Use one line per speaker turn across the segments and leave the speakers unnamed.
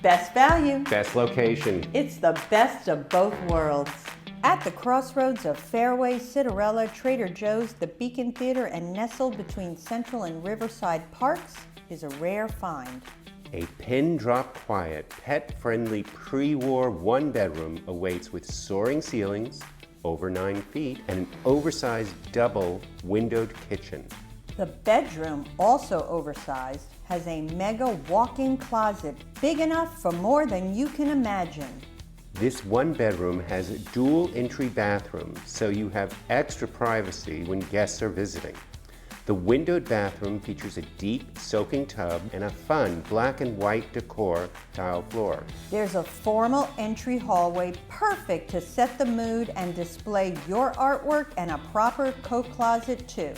Best value.
Best location.
It's the best of both worlds. At the crossroads of Fairway, Citarella, Trader Joe's, the Beacon Theater, and nestled between Central and Riverside Parks is a rare find.
A pin-drop quiet, pet-friendly pre-war one-bedroom awaits with soaring ceilings, over 9 feet, and an oversized double windowed kitchen.
The bedroom, also oversized, has a mega walk-in closet big enough for more than you can imagine.
This one bedroom has a dual entry bathroom, so you have extra privacy when guests are visiting. The windowed bathroom features a deep soaking tub and a fun black and white decor tile floor.
There's a formal entry hallway perfect to set the mood and display your artwork, and a proper coat closet too.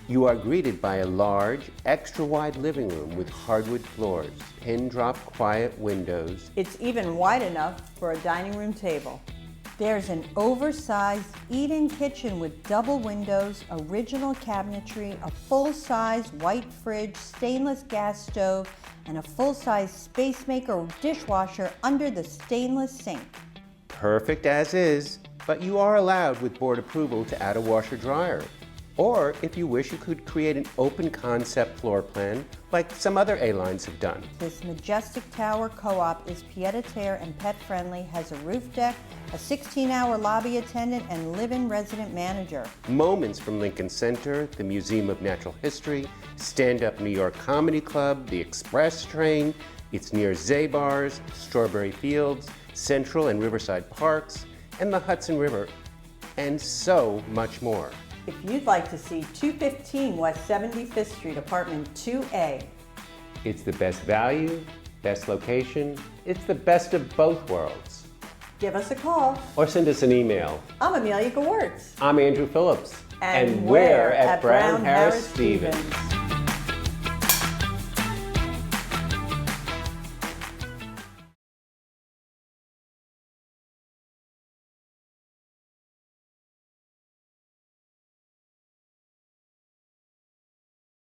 You are greeted by a large, extra-wide living room with hardwood floors, pin-drop quiet windows.
It's even wide enough for a dining room table. There's an oversized eat-in kitchen with double windows, original cabinetry, a full-size white fridge, stainless gas stove, and a full-size space maker dishwasher under the stainless sink.
Perfect as is, but you are allowed with board approval to add a washer-dryer. Or, if you wish, you could create an open concept floor plan like some other A-lines have done.
This majestic tower co-op is pied-à-terre and pet-friendly, has a roof deck, a 16-hour lobby attendant, and live-in resident manager.
Moments from Lincoln Center, the Museum of Natural History, Stand Up New York Comedy Club, the Express Train. It's near Zabar's, Strawberry Fields, Central and Riverside Parks, and the Hudson River, and so much more.
If you'd like to see 215 West 75th Street, Apartment 2A.
It's the best value, best location. It's the best of both worlds.
Give us a call.
Or send us an email.
I'm Amelia Gewirtz.
I'm Andrew Phillips.
And we're at Brown Harris Stevens.